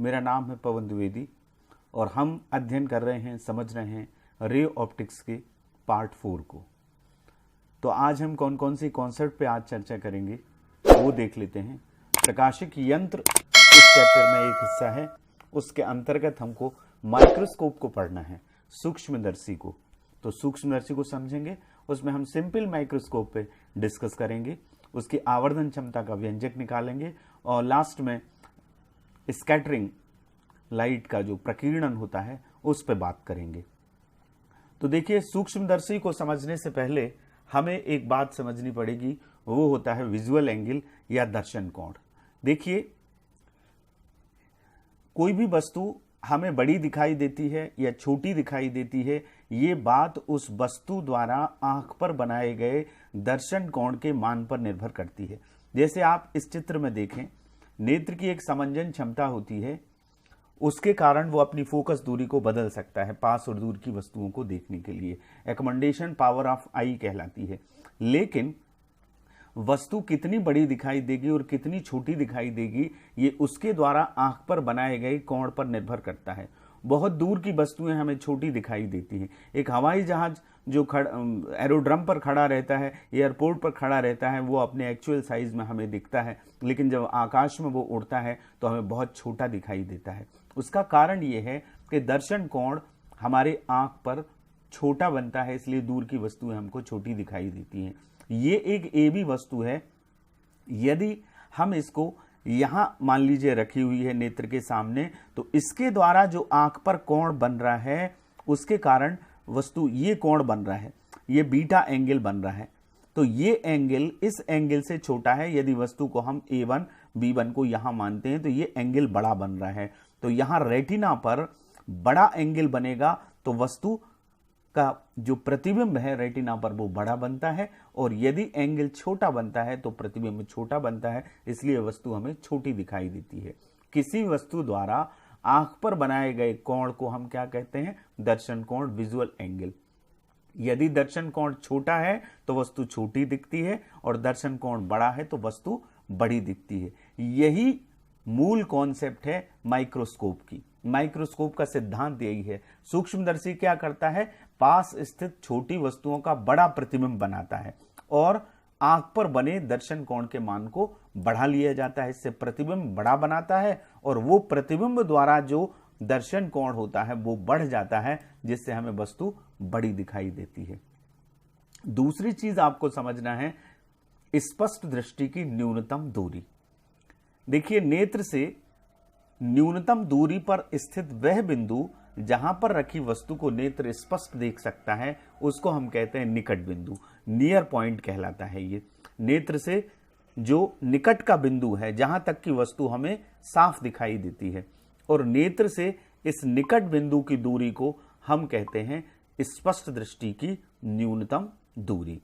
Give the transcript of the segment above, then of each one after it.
मेरा नाम है पवन द्विवेदी और हम अध्ययन कर रहे हैं, समझ रहे हैं रे ऑप्टिक्स के पार्ट 4 को। तो आज हम कौन कौन सी कॉन्सेप्ट पे आज चर्चा करेंगे वो देख लेते हैं। प्रकाशिक यंत्र इस चैप्टर में एक हिस्सा है, उसके अंतर्गत हमको माइक्रोस्कोप को पढ़ना है, सूक्ष्मदर्शी को। तो सूक्ष्मदर्शी को समझेंगे, उसमें हम सिंपल माइक्रोस्कोप पे डिस्कस करेंगे, उसकी आवर्धन क्षमता का व्यंजक निकालेंगे और लास्ट में स्कैटरिंग लाइट का जो प्रकीर्णन होता है उस पर बात करेंगे। तो देखिए, सूक्ष्मदर्शी को समझने से पहले हमें एक बात समझनी पड़ेगी, वो होता है विजुअल एंगल या दर्शन कोण। देखिए, कोई भी वस्तु हमें बड़ी दिखाई देती है या छोटी दिखाई देती है, ये बात उस वस्तु द्वारा आंख पर बनाए गए दर्शन कोण के मान पर निर्भर करती है। जैसे आप इस चित्र में देखें, नेत्र की एक समंजन क्षमता होती है, उसके कारण वो अपनी फोकस दूरी को बदल सकता है पास और दूर की वस्तुओं को देखने के लिए। एकमेंडेशन पावर ऑफ आई कहलाती है। लेकिन वस्तु कितनी बड़ी दिखाई देगी और कितनी छोटी दिखाई देगी, ये उसके द्वारा आंख पर बनाए गए कोण पर निर्भर करता है। बहुत दूर की वस्तुएं हमें छोटी दिखाई देती हैं। एक हवाई जहाज जो एरोड्रम पर खड़ा रहता है, एयरपोर्ट पर खड़ा रहता है, वो अपने एक्चुअल साइज में हमें दिखता है, लेकिन जब आकाश में वो उड़ता है तो हमें बहुत छोटा दिखाई देता है। उसका कारण ये है कि दर्शन कोण हमारे आंख पर छोटा बनता है, इसलिए दूर की वस्तुएं हमको छोटी दिखाई देती हैं। ये एक AB वस्तु है। यदि हम इसको यहां मान लीजिए रखी हुई है नेत्र के सामने, तो इसके द्वारा जो आंख पर कोण बन रहा है, उसके कारण वस्तु ये कोण बन रहा है, ये बीटा एंगल बन रहा है। तो ये एंगल इस एंगल से छोटा है। यदि वस्तु को हम A1 B1 को यहां मानते हैं तो ये एंगल बड़ा बन रहा है। तो यहां रेटिना पर बड़ा एंगल बनेगा तो वस्तु का जो प्रतिबिंब है रेटिना पर वो बड़ा बनता है, और यदि एंगल छोटा बनता है तो प्रतिबिंब छोटा बनता है, इसलिए वस्तु हमें छोटी दिखाई देती है। किसी वस्तु द्वारा आंख पर बनाए गए कोण को हम क्या कहते हैं? दर्शन कोण, विजुअल एंगल। यदि दर्शन कोण छोटा है तो वस्तु छोटी दिखती है, और दर्शन कोण बड़ा है तो वस्तु बड़ी दिखती है। यही मूल कॉन्सेप्ट है माइक्रोस्कोप की। माइक्रोस्कोप का सिद्धांत यही है। सूक्ष्मदर्शी क्या करता है? पास स्थित छोटी वस्तुओं का बड़ा प्रतिबिंब बनाता है और आंख पर बने दर्शन कोण के मान को बढ़ा लिया जाता है। इससे प्रतिबिंब बड़ा बनाता है और वो प्रतिबिंब द्वारा जो दर्शन कोण होता है वो बढ़ जाता है, जिससे हमें वस्तु बड़ी दिखाई देती है। दूसरी चीज आपको समझना है, स्पष्ट दृष्टि की न्यूनतम दूरी। देखिए, नेत्र से न्यूनतम दूरी पर स्थित वह बिंदु जहां पर रखी वस्तु को नेत्र स्पष्ट देख सकता है, उसको हम कहते हैं निकट बिंदु, नियर पॉइंट कहलाता है। ये नेत्र से जो निकट का बिंदु है, जहां तक की वस्तु हमें साफ दिखाई देती है, और नेत्र से इस निकट बिंदु की दूरी को हम कहते हैं स्पष्ट दृष्टि की न्यूनतम दूरी।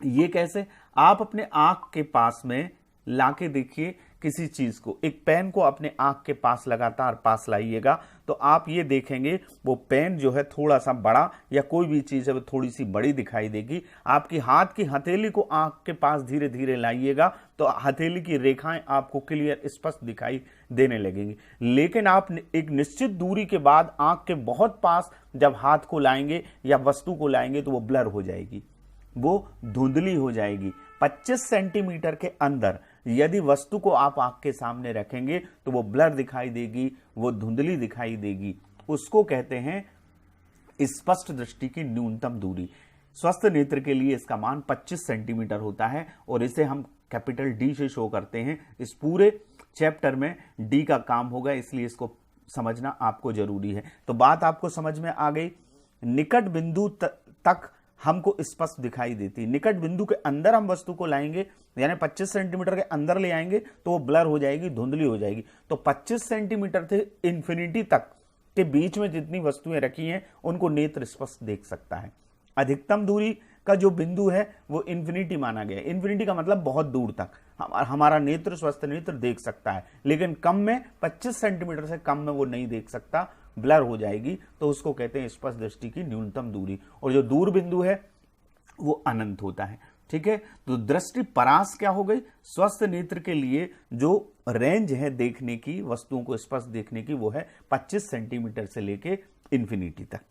ये कैसे? आप अपने आंख के पास में लाके देखिए किसी चीज को, एक पेन को अपने आंख के पास लगातार पास लाइएगा तो आप ये देखेंगे वो पेन जो है थोड़ा सा बड़ा, या कोई भी चीज है वो थोड़ी सी बड़ी दिखाई देगी। आपकी हाथ की हथेली को आंख के पास धीरे धीरे लाइएगा तो हथेली की रेखाएं आपको क्लियर स्पष्ट दिखाई देने लगेंगी। लेकिन आप एक निश्चित दूरी के बाद आंख के बहुत पास जब हाथ को लाएंगे या वस्तु को लाएंगे तो वो ब्लर हो जाएगी, वो धुंधली हो जाएगी। 25 सेंटीमीटर के अंदर यदि वस्तु को आप आंख के सामने रखेंगे तो वो ब्लर दिखाई देगी, वो धुंधली दिखाई देगी। उसको कहते हैं स्पष्ट दृष्टि की न्यूनतम दूरी। स्वस्थ नेत्र के लिए इसका मान 25 सेंटीमीटर होता है और इसे हम कैपिटल D से शो करते हैं। इस पूरे चैप्टर में D का काम होगा, इसलिए इसको समझना आपको जरूरी है। तो बात आपको समझ में आ गई। निकट बिंदु तक हमको स्पष्ट दिखाई देती। निकट बिंदु के अंदर हम वस्तु को लाएंगे, यानी 25 सेंटीमीटर के अंदर ले आएंगे तो वो ब्लर हो जाएगी, धुंधली हो जाएगी। तो 25 सेंटीमीटर से इंफिनिटी तक के बीच में जितनी वस्तुएं रखी हैं उनको नेत्र स्पष्ट देख सकता है। अधिकतम दूरी का जो बिंदु है वो इंफिनिटी माना गया है। इंफिनिटी का मतलब बहुत दूर तक हमारा नेत्र, स्वस्थ नेत्र देख सकता है, लेकिन कम में 25 सेंटीमीटर से कम में वो नहीं देख सकता, ब्लर हो जाएगी। तो उसको कहते हैं स्पष्ट दृष्टि की न्यूनतम दूरी। और जो दूर बिंदु है वो अनंत होता है। ठीक है। तो दृष्टि परास क्या हो गई? स्वस्थ नेत्र के लिए जो रेंज है देखने की, वस्तुओं को स्पष्ट देखने की, वो है 25 सेंटीमीटर से लेके इन्फिनिटी तक।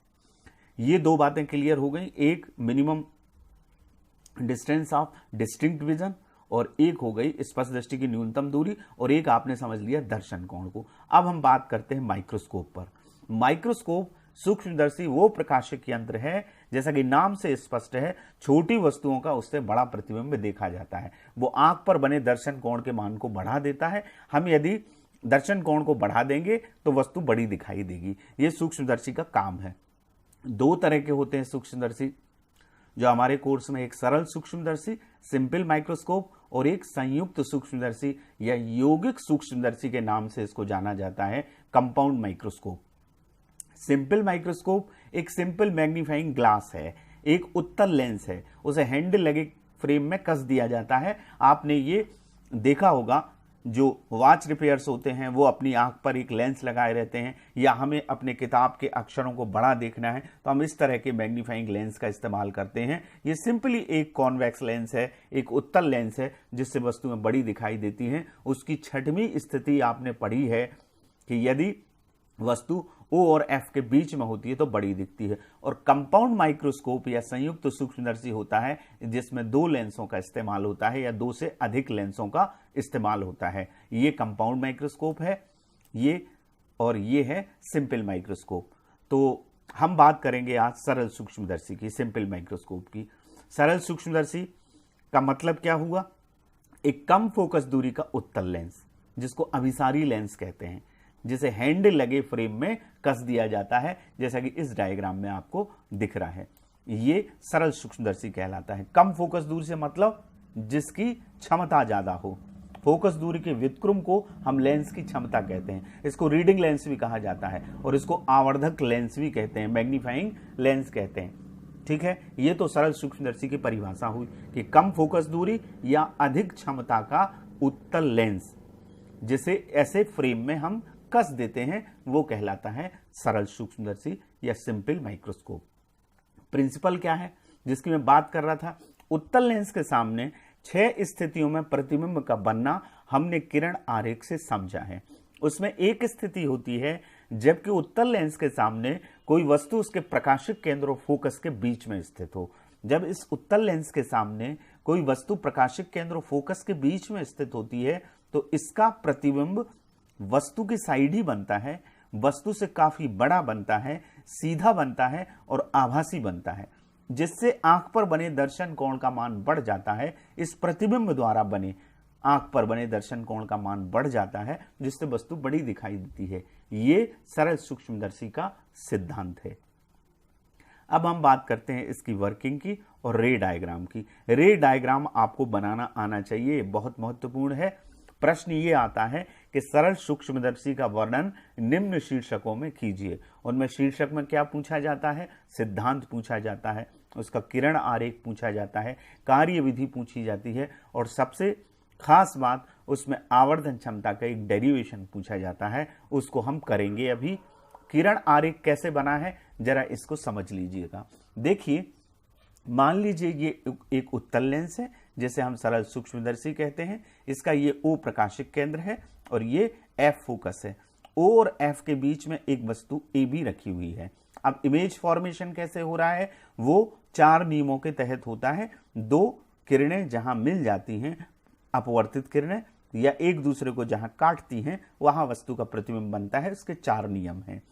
ये दो बातें क्लियर हो गई, एक minimum distance of distinct vision और एक हो गई स्पष्ट दृष्टि की न्यूनतम दूरी, और एक आपने समझ लिया दर्शन कोण को। अब हम बात करते हैं माइक्रोस्कोप पर। माइक्रोस्कोप सूक्ष्मदर्शी वो प्रकाशिक यंत्र है, जैसा कि नाम से स्पष्ट है, छोटी वस्तुओं का उससे बड़ा प्रतिबिंब देखा जाता है। वो आंख पर बने दर्शन कोण के मान को बढ़ा देता है। हम यदि दर्शन कोण को बढ़ा देंगे तो वस्तु बड़ी दिखाई देगी। ये सूक्ष्मदर्शी का काम है। दो तरह के होते हैं सूक्ष्मदर्शी जो हमारे कोर्स में, एक सरल सूक्ष्मदर्शी सिंपल माइक्रोस्कोप और एक संयुक्त सूक्ष्मदर्शी या यौगिक सूक्ष्मदर्शी के नाम से इसको जाना जाता है, कंपाउंड माइक्रोस्कोप। सिंपल माइक्रोस्कोप एक सिंपल मैग्नीफाइंग ग्लास है, एक उत्तल लेंस है, उसे हैंडल लगे फ्रेम में कस दिया जाता है। आपने ये देखा होगा, जो वॉच रिपेयर्स होते हैं वो अपनी आंख पर एक लेंस लगाए रहते हैं, या हमें अपने किताब के अक्षरों को बड़ा देखना है तो हम इस तरह के मैग्नीफाइंग लेंस का इस्तेमाल करते हैं। ये सिंपली एक कॉन्वेक्स लेंस है, एक उत्तल लेंस है, जिससे वस्तुएं बड़ी दिखाई देती हैं। उसकी छठवीं स्थिति आपने पढ़ी है कि यदि वस्तु O और F के बीच में होती है तो बड़ी दिखती है। और कंपाउंड माइक्रोस्कोप या संयुक्त सूक्ष्मदर्शी होता है जिसमें दो लेंसों का इस्तेमाल होता है या दो से अधिक लेंसों का इस्तेमाल होता है। ये कंपाउंड माइक्रोस्कोप है, ये और ये है सिंपल माइक्रोस्कोप। तो हम बात करेंगे आज सरल सूक्ष्मदर्शी की, सिंपल माइक्रोस्कोप की। सरल सूक्ष्मदर्शी का मतलब क्या हुआ? एक कम फोकस दूरी का उत्तल लेंस, जिसको अभिसारी लेंस कहते हैं, जिसे हैंडल लगे फ्रेम में कस दिया जाता है, जैसा कि इस डायग्राम में आपको दिख रहा है। ये सरल सूक्ष्मदर्शी कहलाता है। कम फोकस दूरी से मतलब जिसकी क्षमता ज्यादा हो। फोकस दूरी के व्युत्क्रम को हम लेंस की क्षमता कहते हैं। इसको रीडिंग लेंस भी कहा जाता है और इसको आवर्धक लेंस भी कहते हैं, मैग्नीफाइंग लेंस कहते हैं। ठीक है, ये तो सरल सूक्ष्मदर्शी की परिभाषा हुई कि कम फोकस दूरी या अधिक क्षमता का उत्तल लेंस, जिसे ऐसे फ्रेम में हम कस देते हैं, वो कहलाता है सरल सूक्ष्मदर्शी या सिंपल माइक्रोस्कोप। प्रिंसिपल क्या है जिसकी मैं बात कर रहा था? उत्तल लेंस के सामने 6 स्थितियों में प्रतिबिंब का बनना हमने किरण आरेख से समझा है। उसमें एक स्थिति होती है जबकि उत्तल लेंस के सामने कोई वस्तु उसके प्रकाशिक केंद्र और फोकस के बीच में स्थित हो। जब इस उत्तल लेंस के सामने कोई वस्तु प्रकाशिक केंद्र और फोकस के बीच में स्थित होती है तो इसका प्रतिबिंब वस्तु की साइड ही बनता है, वस्तु से काफी बड़ा बनता है, सीधा बनता है और आभासी बनता है, जिससे आंख पर बने दर्शन कोण का मान बढ़ जाता है। इस प्रतिबिंब द्वारा बने आंख पर बने दर्शन कोण का मान बढ़ जाता है, जिससे वस्तु बड़ी दिखाई देती है। ये सरल सूक्ष्मदर्शी का सिद्धांत है। अब हम बात करते हैं इसकी वर्किंग की और रे डायग्राम की। रे डायग्राम आपको बनाना आना चाहिए, बहुत महत्वपूर्ण है। प्रश्न ये आता है कि सरल सूक्ष्मदर्शी का वर्णन निम्न शीर्षकों में कीजिए। उनमें शीर्षक में क्या पूछा जाता है? सिद्धांत पूछा जाता है, उसका किरण आरेख पूछा जाता है, कार्यविधि पूछी जाती है, और सबसे खास बात उसमें आवर्धन क्षमता का एक डेरिवेशन पूछा जाता है। उसको हम करेंगे अभी। किरण आरेख कैसे बना है जरा इसको समझ लीजिएगा। देखिए, मान लीजिए ये एक उत्तल लेंस है जिसे हम सरल सूक्ष्मदर्शी कहते हैं। इसका ये O प्रकाशिक केंद्र है और ये F फोकस है। O और F के बीच में एक वस्तु AB रखी हुई है। अब इमेज फॉर्मेशन कैसे हो रहा है? वो 4 नियमों के तहत होता है। 2 किरणें जहां मिल जाती हैं, अपवर्तित किरणें, या एक दूसरे को जहां काटती हैं, वहां वस्तु का प्रतिबिंब बनता है। इसके 4 नियम हैं।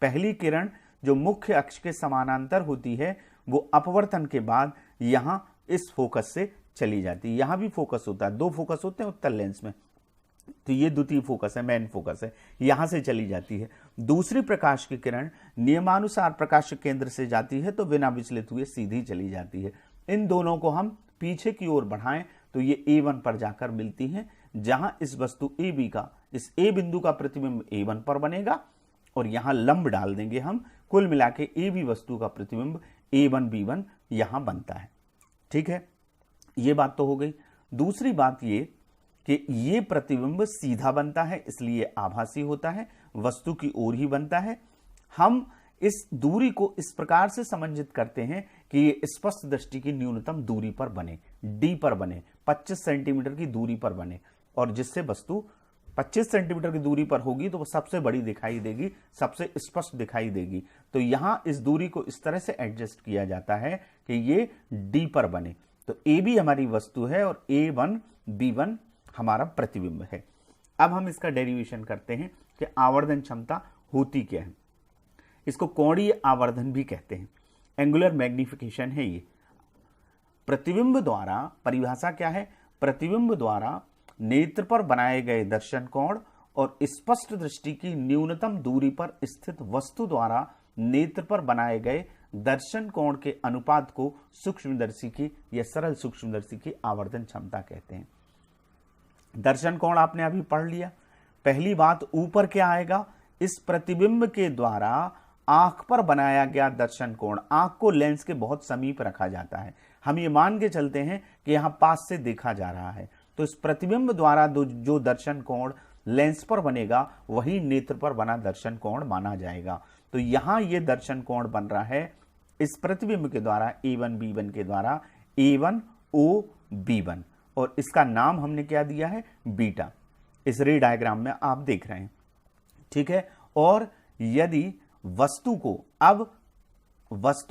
पहली किरण जो मुख्य अक्ष के समानांतर होती है वो अपवर्तन के बाद यहां इस फोकस से चली जाती है। यहां भी फोकस होता है, 2 फोकस होते हैं उत्तल लेंस में, तो ये द्वितीय फोकस है, मेन फोकस है, यहां से चली जाती है। दूसरी प्रकाश की किरण नियमानुसार प्रकाशिक केंद्र से जाती है तो बिना विचलित हुए सीधी चली जाती है। इन दोनों को हम पीछे की ओर बढ़ाएं तो ये A1 पर जाकर मिलती हैं, जहां इस वस्तु AB का, इस A बिंदु का प्रतिबिंब A1 पर बनेगा और यहां लंब डाल देंगे हम। कुल मिला के AB वस्तु का प्रतिबिंब A1 B1 यहां बनता है। ठीक है, ये बात तो हो गई। दूसरी बात ये कि ये प्रतिबिंब सीधा बनता है, इसलिए आभासी होता है, वस्तु की ओर ही बनता है। हम इस दूरी को इस प्रकार से समंजित करते हैं कि ये स्पष्ट दृष्टि की न्यूनतम दूरी पर बने, डी पर बने, 25 सेंटीमीटर की दूरी पर बने, और जिससे वस्तु 25 सेंटीमीटर की दूरी पर होगी तो वो सबसे बड़ी दिखाई देगी, सबसे स्पष्ट दिखाई देगी। तो यहां इस दूरी को इस तरह से एडजस्ट किया जाता है कि ये डी पर बने। तो ए बी हमारी वस्तु है और A1 B1 हमारा प्रतिबिंब है। अब हम इसका डेरिवेशन करते हैं कि आवर्धन क्षमता होती क्या है। इसको कोणीय आवर्धन भी कहते हैं, एंगुलर मैग्निफिकेशन है ये। प्रतिबिंब द्वारा परिभाषा क्या है? प्रतिबिंब द्वारा नेत्र पर बनाए गए दर्शन कोण और स्पष्ट दृष्टि की न्यूनतम दूरी पर स्थित वस्तु द्वारा नेत्र पर बनाए गए दर्शन कोण के अनुपात को सूक्ष्मदर्शी की या सरल सूक्ष्मदर्शी की आवर्धन क्षमता कहते हैं। दर्शन कोण आपने अभी पढ़ लिया। पहली बात, ऊपर क्या आएगा? इस प्रतिबिंब के द्वारा आंख पर बनाया गया दर्शन कोण, आंख को लेंस के बहुत समीप रखा जाता है। हम ये मान के चलते हैं कि यहां पास से देखा जा रहा है, तो इस प्रतिबिंब द्वारा जो दर्शन कोण लेंस पर बनेगा वही नेत्र पर बना दर्शन कोण माना जाएगा। तो यहां ये दर्शन कोण बन रहा है इस प्रतिबिंब के द्वारा A1 B1 के द्वारा A1 O B1, और इसका नाम हमने क्या दिया है? बीटा। इस रे डायग्राम में आप देख रहे हैं, ठीक है। और यदि वस्तु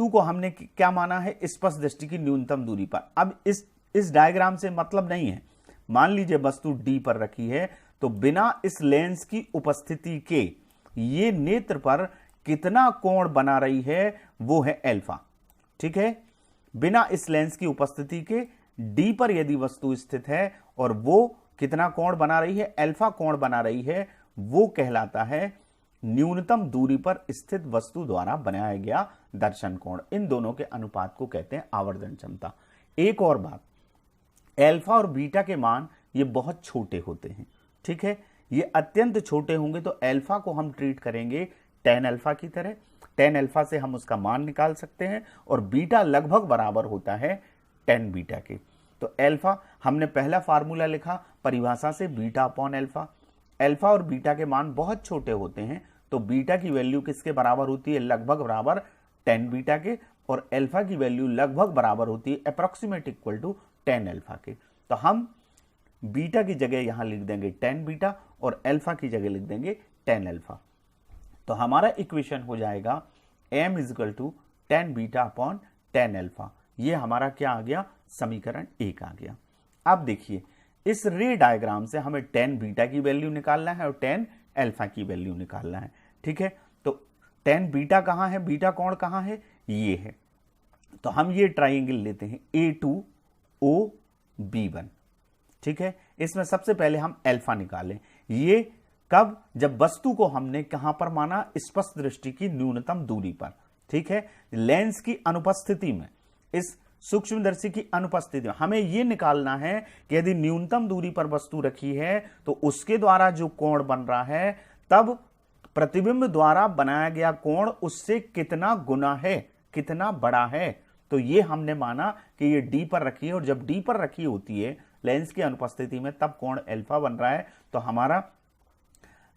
को हमने क्या माना है? स्पष्ट दृष्टि की न्यूनतम दूरी पर। अब इस डायग्राम से मतलब नहीं है, मान लीजिए वस्तु डी पर रखी है, तो बिना इस लेंस की उपस्थिति के ये नेत्र पर कितना कोण बना रही है वो है अल्फा, ठीक है। बिना इस लेंस की उपस्थिति के डी पर यदि वस्तु स्थित है और वो कितना कोण बना रही है? अल्फा कोण बना रही है, वो कहलाता है न्यूनतम दूरी पर स्थित वस्तु द्वारा बनाया गया दर्शन कोण। इन दोनों के अनुपात को कहते हैं आवर्धन क्षमता। एक और बात, अल्फा और बीटा के मान ये बहुत छोटे होते हैं, ठीक है। ये अत्यंत छोटे होंगे तो अल्फा को हम ट्रीट करेंगे tan अल्फा की तरह। tan अल्फा से हम उसका मान निकाल सकते हैं, और बीटा लगभग बराबर होता है tan बीटा के। तो अल्फा हमने पहला फार्मूला लिखा परिभाषा से, बीटा अपॉन अल्फा। अल्फा और बीटा के मान बहुत छोटे होते हैं, तो बीटा की वैल्यू किसके बराबर होती है? लगभग बराबर tan बीटा के, और अल्फा की वैल्यू लगभग बराबर होती है approximate equal to tan alpha के। तो हम बीटा की जगह यहां लिख देंगे tan बीटा और अल्फा की जगह लिख देंगे tan अल्फा। तो हमारा इक्वेशन हो जाएगा m is equal to tan beta upon tan alpha. ये हमारा क्या आ गया? समीकरण 1 आ गया। अब देखिए, इस रे डायग्राम से हमें tan बीटा की वैल्यू निकालना है और tan अल्फा की वैल्यू निकालना है, ठीक है। तो tan बीटा कहां है? बीटा कोण कहां है? ये है। तो हम ये ट्राइंगल लेते हैं A2O B1, ठीक है। इसमें सबसे पहले हम अल्फा निकालें। ये कब? जब वस्तु को हमने कहां पर माना? स्पष्ट दृष्टि की न्यूनतम दूरी पर, ठीक है। लेंस की अनुपस्थिति में, इस सूक्ष्मदर्शी की अनुपस्थिति में हमें यह निकालना है कि यदि न्यूनतम दूरी पर वस्तु रखी है तो उसके द्वारा जो कोण बन रहा है, तब प्रतिबिंब द्वारा बनाया गया कोण उससे कितना गुना है, कितना बड़ा है। तो ये हमने माना कि ये डी पर रखी है, और जब डी पर रखी होती है लेंस की अनुपस्थिति में, तब कोण अल्फा बन रहा है। तो हमारा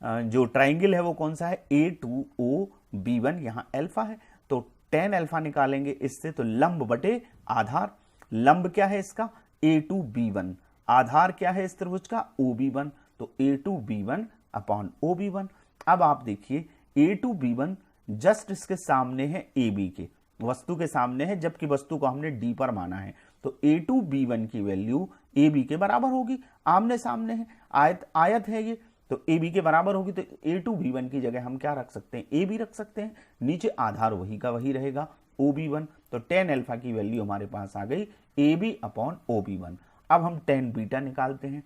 जो ट्राइंगल है वो कौन सा है? A2O B1, यहां अल्फा है, तो tan अल्फा निकालेंगे इससे, तो लंब बटे आधार। लंब क्या है इसका? A2B1। आधार क्या है इस त्रिभुज का? OB1, तो A2B1 अपॉन OB1। अब आप देखिए, A2B1 जस्ट इसके सामने है AB के, वस्तु के सामने है, जबकि वस्तु को हमने D पर माना है। तो A2B1 की वैल्यू AB के बराबर होगी, आमने सामने है, आयत है ये, तो AB के बराबर होगी। तो A2B1 की जगह हम क्या रख सकते हैं? AB रख सकते हैं। नीचे आधार वही का वही रहेगा, OB1। तो tan अल्फा की वैल्यू हमारे पास आ गई AB अपॉन OB1। अब हम tan बीटा निकालते हैं।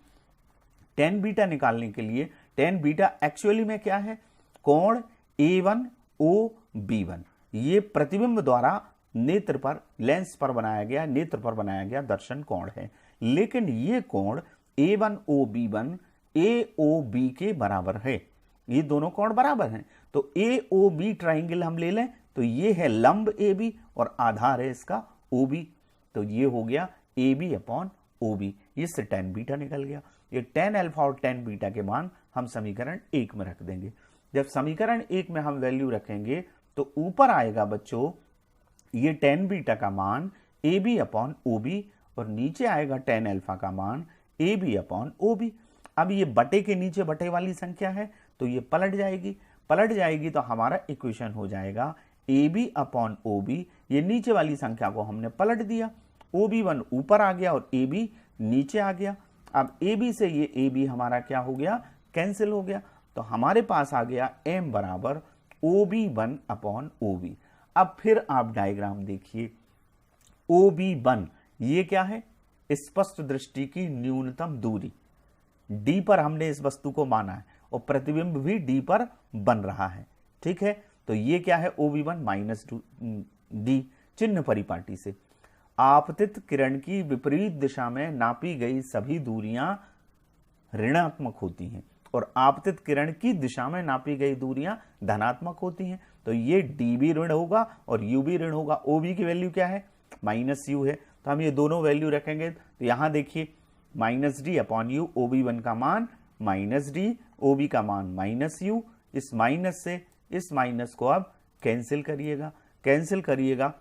tan बीटा निकालने के लिए, tan बीटा एक्चुअली में क्या है? कोण A1 OB1। ये प्रतिबिंब द्वारा नेत्र पर, लेंस पर बनाया गया, नेत्र पर बनाया गया दर्शन कोण है। लेकिन ये कोण A1 OB1 AOB के बराबर है। ये दोनों कोण बराबर हैं, तो AOB ट्राइंगल हम ले लें, तो ये है लंब AB और आधार है इसका OB। तो ये हो गया AB अपॉन OB। इससे tan बीटा निकल गया। ये tan अल्फा और tan बीटा के मान हम समीकरण 1 में रख देंगे। जब समीकरण 1 में हम वैल्यू रखेंगे तो ऊपर आएगा बच्चों ये tan बीटा का मान AB अपॉन OB और नीचे आएगा tan अल्फा का मान AB अपॉन OB। अब ये बटे के नीचे बटे वाली संख्या है तो ये पलट जाएगी तो हमारा इक्वेशन हो जाएगा AB अपॉन OB। ये नीचे वाली संख्या को हमने पलट दिया, OB1 ऊपर आ गया और AB नीचे आ गया। अब AB से ये AB हमारा क्या हो गया, कैंसिल हो गया, तो हमारे पास आ गया M बराबर OB1 अपॉन OB। अब फिर आप डायग्राम देखिए, OB1 ये क्या है, स्पष्ट दृष्टि की न्यूनतम दूरी, D पर हमने इस वस्तु को माना है और प्रतिबिंब भी D पर बन रहा है, ठीक है। तो ये क्या है, OB1 माइनस D चिन्ह परिपाटी से। आपतित किरण की विपरीत दिशा में नापी गई सभी दूरियां ऋणात्मक होती हैं और आपतित किरण की दिशा में नापी गई दूरियां धनात्मक होती हैं। तो ये D भी ऋण होगा और U भी ऋण होगा। OB की वैल्यू क्या है, माइनस U है, तो हम ये दोनों वैल्यू रखेंगे। तो यहां देखिए minus D upon U, OB1 का मान माइनस D, OB का मान माइनस U। इस माइनस से इस माइनस को अब कैंसिल करिएगा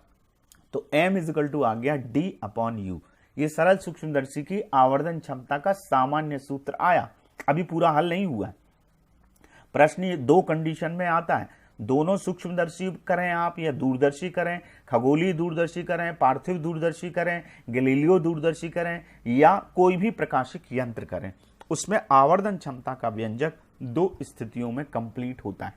तो M इजिकल टू आ गया D अपॉन U। ये सरल सूक्ष्मदर्शी की आवर्धन क्षमता का सामान्य सूत्र आया, अभी पूरा हल नहीं हुआ है। प्रश्न ये दो कंडीशन में आता है, दोनों सूक्ष्मदर्शी करें आप या दूरदर्शी करें, खगोलीय दूरदर्शी करें, पार्थिव दूरदर्शी करें, गैलीलियो दूरदर्शी करें या कोई भी प्रकाशिक यंत्र करें, उसमें आवर्धन क्षमता का व्यंजक दो स्थितियों में कंप्लीट होता है।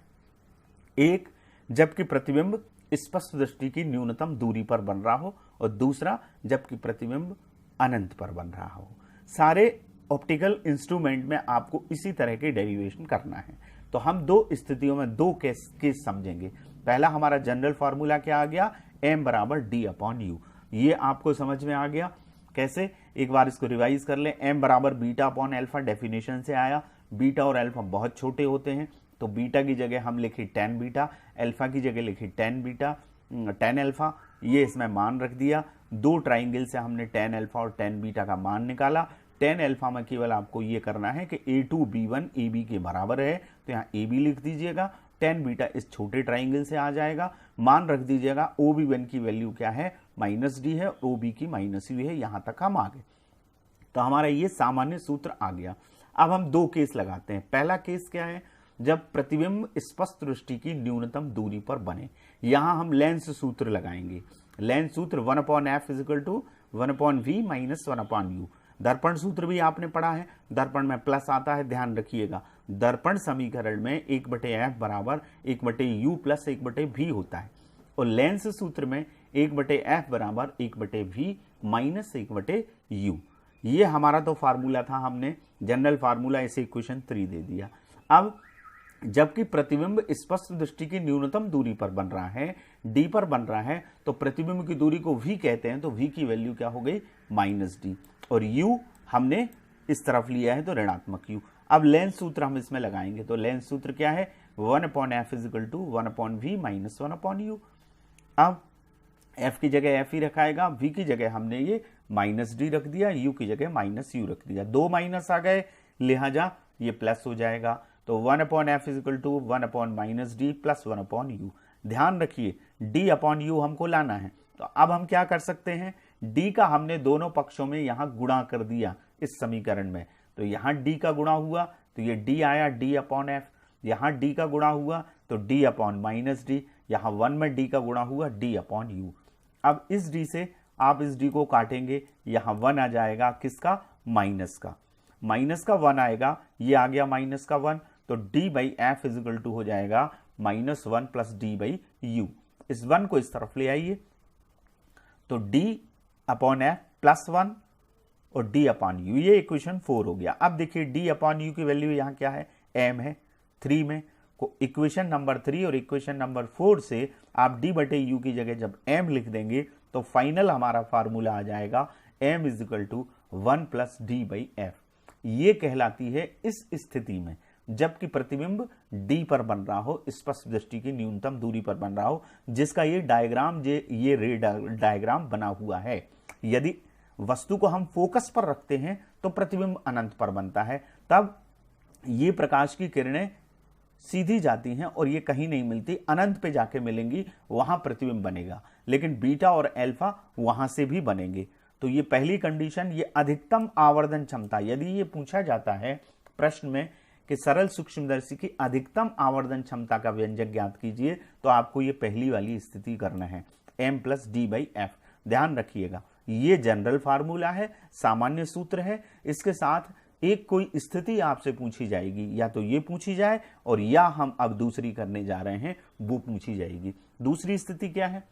एक, जबकि प्रतिबिंब स्पष्ट दृष्टि की न्यूनतम दूरी पर बन रहा हो, और दूसरा जबकि प्रतिबिंब अनंत पर बन रहा हो। सारे ऑप्टिकल इंस्ट्रूमेंट में आपको इसी तरह के डेरिवेशन करना है। तो हम दो स्थितियों में दो केस समझेंगे। पहला हमारा जनरल फॉर्मूला क्या आ गया, M बराबर D अपॉन U। ये आपको समझ में आ गया कैसे, एक बार इसको रिवाइज कर ले। M बराबर बीटा अपॉन अल्फा डेफिनेशन से आया, बीटा और अल्फा बहुत छोटे होते हैं, तो बीटा की जगह हम लिखे tan बीटा, अल्फा की जगह लिखे tan अल्फा, ये इसमें मान रख दिया। दो ट्राइंगल से हमने tan अल्फा और tan बीटा का मान निकाला। tan अल्फा में केवल आपको ये करना है कि A2B1 AB के बराबर है, तो यहाँ AB लिख दीजिएगा। tan बीटा इस छोटे ट्राइंगल से आ जाएगा, मान रख दीजिएगा। OB1 की वैल्यू क्या है, माइनस D है, OB की माइनस U है। यहां तक हम आ गए, तो हमारा ये सामान्य सूत्र आ गया। अब हम दो केस लगाते हैं। पहला केस क्या है, जब प्रतिबिंब स्पष्ट दृष्टि की न्यूनतम दूरी पर बने। यहां हम लेंस सूत्र लगाएंगे। लेंस सूत्र 1/f is equal to 1/v minus 1/u। दर्पण सूत्र भी आपने पढ़ा है, दर्पण में प्लस आता है, ध्यान रखिएगा। दर्पण समीकरण में 1/f बराबर 1/u प्लस 1/v होता है, और लेंस सूत्र में 1/f बराबर 1/v माइनस 1/u। ये हमारा तो फार्मूला था, हमने जनरल फार्मूला इसे इक्वेशन 3 दे दिया। अब जबकि प्रतिबिंब स्पष्ट दृष्टि की न्यूनतम दूरी पर बन रहा है, D पर बन रहा है, तो प्रतिबिंब की दूरी को V कहते हैं, तो V की वैल्यू क्या हो गई, माइनस D, और U हमने इस तरफ लिया है तो ऋणात्मक U। अब लेंस सूत्र हम इसमें लगाएंगे, तो लेंस सूत्र क्या है, 1/f is equal to 1/v minus 1/u। अब F की जगह F ही रखाएगा, V की जगह हमने ये माइनस D रख दिया, U की जगह माइनस U रख दिया। दो माइनस आ गए, लिहाजा ये प्लस हो जाएगा। तो 1/f is equal to 1/-d plus 1/u। ध्यान रखिए D अपॉन U हमको लाना है, तो अब हम क्या कर सकते हैं, D का हमने दोनों पक्षों में यहां गुणा कर दिया इस समीकरण में, तो यहां D का गुणा हुआ तो ये D आया D अपॉन f, यहां D का गुणा हुआ तो D अपॉन माइनस D, यहां 1 में D का गुणा हुआ D अपॉन U। अब इस D से आप इस D को काटेंगे, यहां 1 आ जाएगा, किसका, माइनस का, माइनस का 1 आएगा, ये आ गया माइनस का 1, तो D by F is equal to हो जाएगा -1 प्लस D बाई U। इस 1 को इस तरफ ले आइए, तो D अपॉन एफ प्लस 1 और D अपॉन U, ये इक्वेशन 4 हो गया। अब देखिए D अपॉन U की वैल्यू यहाँ क्या है, M है 3 में, को इक्वेशन नंबर 3 और इक्वेशन नंबर 4 से आप D बटे U की जगह जब M लिख देंगे तो फाइनल हमारा फार्मूला आ जाएगा M is equal to 1 plus D by F. ये कहलाती है इस स्थिति में जबकि प्रतिबिंब D पर बन रहा हो, स्पष्ट दृष्टि की न्यूनतम दूरी पर बन रहा हो, जिसका ये डायग्राम ये रे डायग्राम बना हुआ है। यदि वस्तु को हम फोकस पर रखते हैं तो प्रतिबिंब अनंत पर बनता है, तब ये प्रकाश की किरणें सीधी जाती हैं और ये कहीं नहीं मिलती, अनंत पे जाके मिलेंगी, वहां प्रतिबिंब बनेगा। लेकिन बीटा और अल्फा वहां से भी बनेंगे। तो ये पहली कंडीशन, ये अधिकतम आवर्धन क्षमता। यदि ये पूछा जाता है प्रश्न में कि सरल सूक्ष्मदर्शी की अधिकतम आवर्धन क्षमता का व्यंजक ज्ञात कीजिए, तो आपको ये पहली वाली स्थिति करना है, m+d/f। ध्यान रखिएगा, ये जनरल फार्मूला है, सामान्य सूत्र है। इसके साथ एक कोई स्थिति आपसे पूछी जाएगी, या तो ये पूछी जाए और या हम अब दूसरी करने जा रहे हैं वो पूछी जाएगी। दूसरी स्थिति क्या है?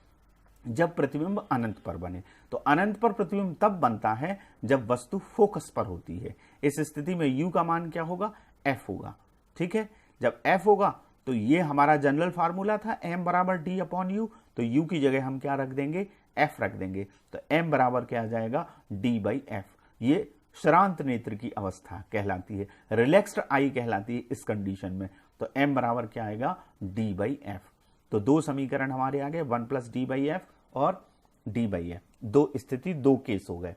जब प्रतिबिंब अनंत पर बने। तो अनंत पर प्रतिबिंब तब बनता है जब वस्तु फोकस पर होती है। इस स्थिति में u का मान क्या होगा? f होगा। ठीक है, जब f होगा तो ये हमारा जनरल फार्मूला था m बराबर d/u, तो u की जगह हम क्या रख देंगे? f रख देंगे। तो m बराबर क्या आ जाएगा? d/f। ये श्रांत नेत्र की अवस्था कहलाती है, रिलैक्स्ड आई कहलाती है इस कंडीशन में। तो m बराबर क्या आएगा? d/f। तो दो समीकरण हमारे आ गए, 1+d/f और d/f। दो स्थिति, दो केस हो गए।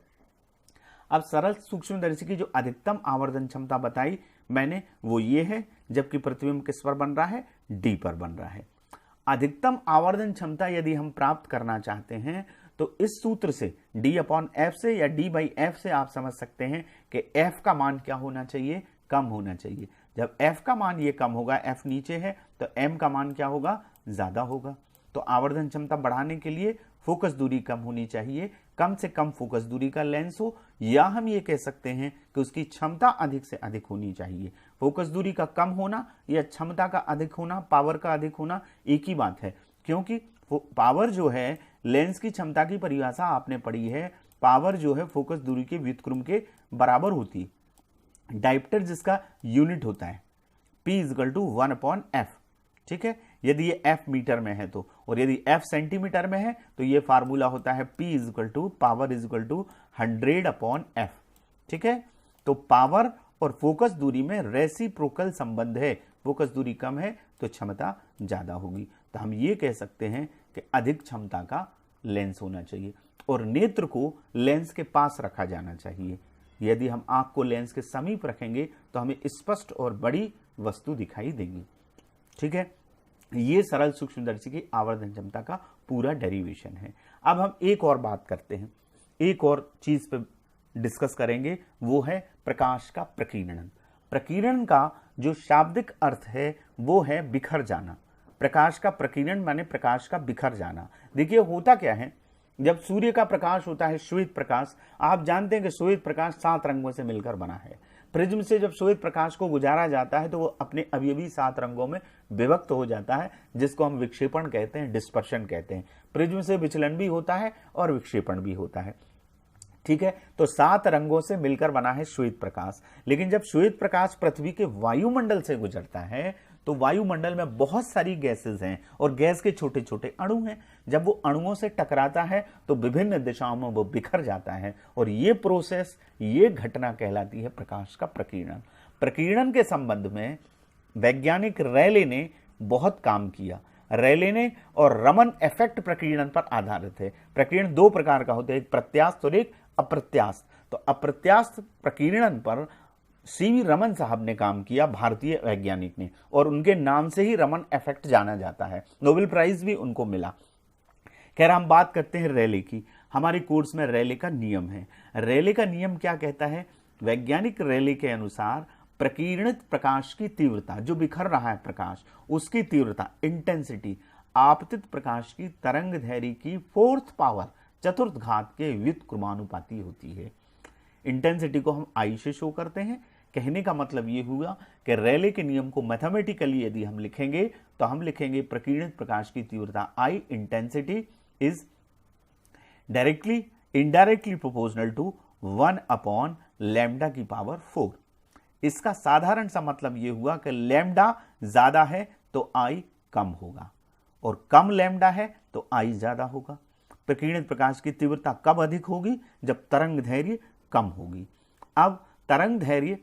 अब सरल सूक्ष्मदर्शी की जो अधिकतम आवर्धन क्षमता बताई मैंने वो ये है, जबकि प्रतिबिंब किस पर बन रहा है? डी पर बन रहा है। अधिकतम आवर्धन क्षमता यदि हम प्राप्त करना चाहते हैं तो इस सूत्र से d/f से या d/f से आप समझ सकते हैं कि f का मान क्या होना चाहिए? कम होना चाहिए। जब f का मान ये कम होगा, f नीचे है, तो m का मान क्या होगा? ज्यादा होगा। तो आवर्धन क्षमता बढ़ाने के लिए फोकस दूरी कम होनी चाहिए, कम से कम फोकस दूरी का लेंस हो, या हम ये कह सकते हैं कि उसकी क्षमता अधिक से अधिक होनी चाहिए। फोकस दूरी का कम होना या क्षमता का अधिक होना, पावर का अधिक होना एक ही बात है, क्योंकि पावर जो है लेंस की क्षमता की परिभाषा आपने पढ़ी है, पावर जो है फोकस दूरी के व्युत्क्रम के बराबर होती है। डायप्टर जिसका यूनिट होता है P = 1/f। ठीक है, यदि ये f मीटर में है तो, और यदि f सेंटीमीटर में है तो ये फार्मूला होता है P = पावर = 100/f। ठीक है, तो पावर और फोकस दूरी में रेसिप्रोकल संबंध है, फोकस दूरी कम है तो क्षमता ज्यादा होगी। तो हम ये कह सकते हैं कि अधिक क्षमता का लेंस होना चाहिए और नेत्र को लेंस के पास रखा जाना चाहिए। यदि हम आंख को लेंस के समीप रखेंगे तो हमें स्पष्ट और बड़ी वस्तु दिखाई देगी। ठीक है, ये सरल सूक्ष्मदर्शी की आवर्धन क्षमता का पूरा डेरिवेशन है। अब हम एक और बात करते हैं, एक और चीज पे डिस्कस करेंगे, वो है प्रकाश का प्रकीर्णन। प्रकीर्णन का जो शाब्दिक अर्थ है वो है बिखर जाना। प्रकाश का प्रकीर्णन माने प्रकाश का बिखर जाना। देखिए होता क्या है, जब सूर्य का प्रकाश होता है श्वेत प्रकाश, आप जानते हैं कि श्वेत प्रकाश 7 रंगों से मिलकर बना है। प्रिज्म से जब श्वेत प्रकाश को गुजारा जाता है तो वो अपने अवयवी 7 रंगों में विभक्त हो जाता है, जिसको हम विक्षेपण कहते हैं, डिस्पर्शन कहते हैं। प्रिज्म से विचलन भी होता है और विक्षेपण भी होता है। ठीक है, तो 7 रंगों से मिलकर बना है श्वेत प्रकाश। लेकिन जब श्वेत प्रकाश पृथ्वी के वायुमंडल से गुजरता है तो वायुमंडल में बहुत सारी गैसेस हैं और गैस के छोटे छोटे अणु हैं। जब वो अणुओं से टकराता है तो विभिन्न दिशाओं में वो बिखर जाता है, और ये प्रोसेस, ये घटना कहलाती है प्रकाश का प्रकीर्णन। प्रकीर्णन के संबंध में वैज्ञानिक रेले ने बहुत काम किया। रेले ने और रमन इफेक्ट प्रकीर्णन पर आधारित है। प्रकीर्णन 2 प्रकार का होता है, एक प्रत्यास्थ और एक अप्रत्यास्थ। तो अप्रत्यास्थ प्रकीर्णन पर सीवी रमन साहब ने काम किया, भारतीय वैज्ञानिक ने, और उनके नाम से ही रमन इफेक्ट जाना जाता है। नोबेल प्राइज भी उनको मिला। खैर, हम बात करते हैं रेले की। हमारे कोर्स में रेले का नियम है। रेले का नियम क्या कहता है? वैज्ञानिक रेले के अनुसार प्रकीर्णित प्रकाश की तीव्रता, जो बिखर रहा है प्रकाश, उसकी तीव्रता, इंटेंसिटी, आपतित प्रकाश की तरंग दैर्घ्य की 4th पावर, चतुर्थ घात के व्युत्क्रमानुपाती होती है। इंटेंसिटी को हम आई से शो करते हैं। कहने का मतलब ये हुआ कि रेले के नियम को मैथमेटिकली यदि हम लिखेंगे तो हम लिखेंगे प्रकीर्णित प्रकाश की तीव्रता I, intensity is directly indirectly proportional to 1/λ⁴। इसका साधारण सा मतलब ये हुआ कि लैम्डा ज्यादा है तो आई कम होगा, और कम लैम्डा है तो आई ज्यादा होगा। प्रकीर्णित प्रकाश की तीव्रता कब अधिक होगी? जब तरंग दैर्घ्य कम होगी। अब तरंग दैर्घ्य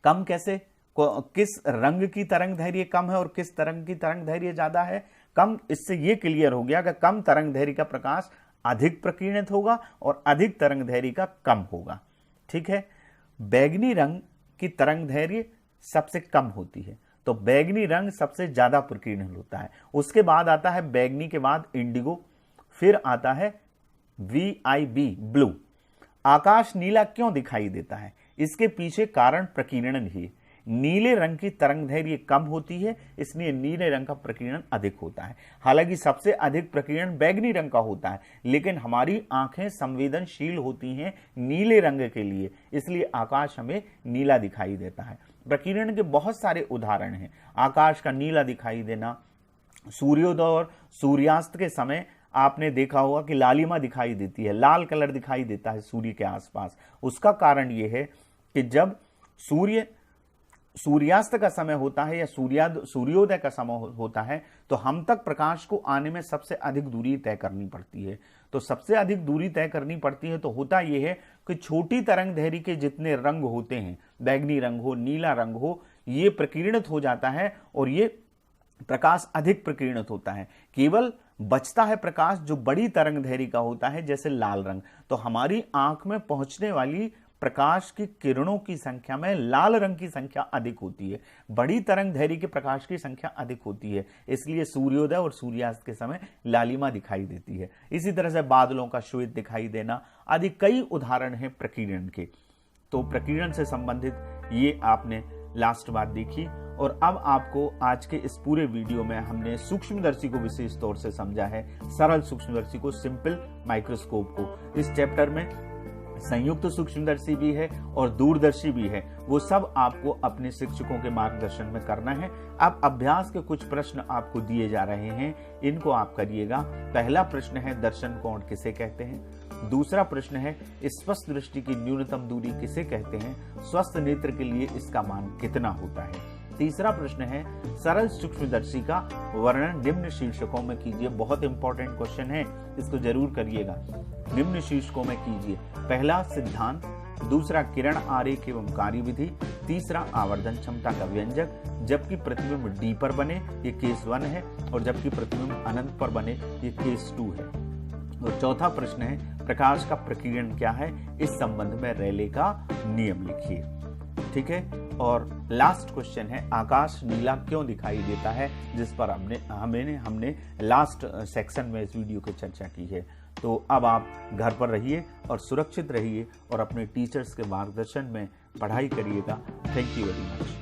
कम कैसे? किस रंग की तरंग दैर्घ्य कम है और किस तरंग की तरंग दैर्घ्य ज्यादा है? कम, इससे यह क्लियर हो गया कि कम तरंग दैर्घ्य का प्रकाश अधिक प्रकीर्णित होगा और अधिक तरंग दैर्घ्य का कम होगा। ठीक है, बैगनी रंग की तरंग दैर्घ्य सबसे कम होती है, तो बैगनी रंग सबसे ज्यादा प्रकीर्णन होता है। उसके बाद आता है बैगनी के बाद इंडिगो, फिर आता है VIB ब्लू। आकाश नीला क्यों दिखाई देता है? इसके पीछे कारण प्रकीर्णन ही है। नीले रंग की तरंगदैर्घ्य कम होती है, इसलिए नीले रंग का प्रकीर्णन अधिक होता है। हालांकि सबसे अधिक प्रकीर्णन बैगनी रंग का होता है, लेकिन हमारी आंखें संवेदनशील होती हैं नीले रंग के लिए, इसलिए आकाश हमें नीला दिखाई देता है। प्रकीर्णन के बहुत सारे उदाहरण हैं। आकाश का नीला दिखाई देना, सूर्योदय और सूर्यास्त के समय आपने देखा होगा कि लालिमा दिखाई देती है, लाल कलर दिखाई देता है सूर्य के आसपास। उसका कारण यह है कि जब सूर्यास्त का समय होता है या सूर्योदय का समय होता है, तो हम तक प्रकाश को आने में सबसे अधिक दूरी तय करनी पड़ती है। तो सबसे अधिक दूरी तय करनी पड़ती है, तो होता यह है कि छोटी तरंगदैर्घ्य के जितने रंग होते हैं, बैगनी रंग हो, नीला रंग हो, ये प्रकीर्णित हो जाता है और ये प्रकाश अधिक प्रकीर्णित होता है। केवल बचता है प्रकाश जो बड़ी तरंगदैर्घ्य का होता है, जैसे लाल रंग। तो हमारी आंख में पहुंचने वाली प्रकाश की किरणों की संख्या में लाल रंग की संख्या अधिक होती है, बड़ी तरंगदैर्घ्य के प्रकाश की संख्या अधिक होती है, इसलिए सूर्योदय और सूर्यास्त के समय लालिमा दिखाई देती है। इसी तरह से बादलों का श्वेत दिखाई देना आदि कई उदाहरण हैं प्रकीर्णन के। तो प्रकीर्णन से संबंधित ये आपने लास्ट बात देखी। और अब आपको आज के इस पूरे वीडियो में हमने सूक्ष्मदर्शी को विशेष तौर से समझा है, सरल सूक्ष्मदर्शी को, सिंपल माइक्रोस्कोप को। इस चैप्टर में संयुक्त सूक्ष्मदर्शी भी है और दूरदर्शी भी है, वो सब आपको अपने शिक्षकों के मार्गदर्शन में करना है। अब अभ्यास के कुछ प्रश्न आपको दिए जा रहे हैं, इनको आप करिएगा। पहला प्रश्न है दर्शन कोण किसे कहते हैं। दूसरा प्रश्न है स्पष्ट दृष्टि की न्यूनतम दूरी किसे कहते हैं, स्वस्थ नेत्र के लिए इसका मान कितना होता है। तीसरा प्रश्न है सरल सूक्ष्मदर्शी का वर्णन निम्न शीर्षकों में कीजिए। बहुत इंपॉर्टेंट क्वेश्चन है, इसको जरूर करिएगा। निम्न शीर्षकों में कीजिए। पहला सिद्धांत, दूसरा किरण आरेख एवं कार्यविधि, तीसरा आवर्धन क्षमता का व्यंजक, जबकि प्रतिबिंब डी पर बने ये केस 1 है, और जबकि प्रतिबिंब अनंत पर बने ये केस 2 है। और चौथा प्रश्न है प्रकाश का प्रकीर्णन क्या है, इस संबंध में रेले का नियम लिखिए। ठीक है। और लास्ट क्वेश्चन है आकाश नीला क्यों दिखाई देता है, जिस पर हमने लास्ट सेक्शन में इस वीडियो की चर्चा की है। तो अब आप घर पर रहिए और सुरक्षित रहिए और अपने टीचर्स के मार्गदर्शन में पढ़ाई करिएगा। Thank you very much.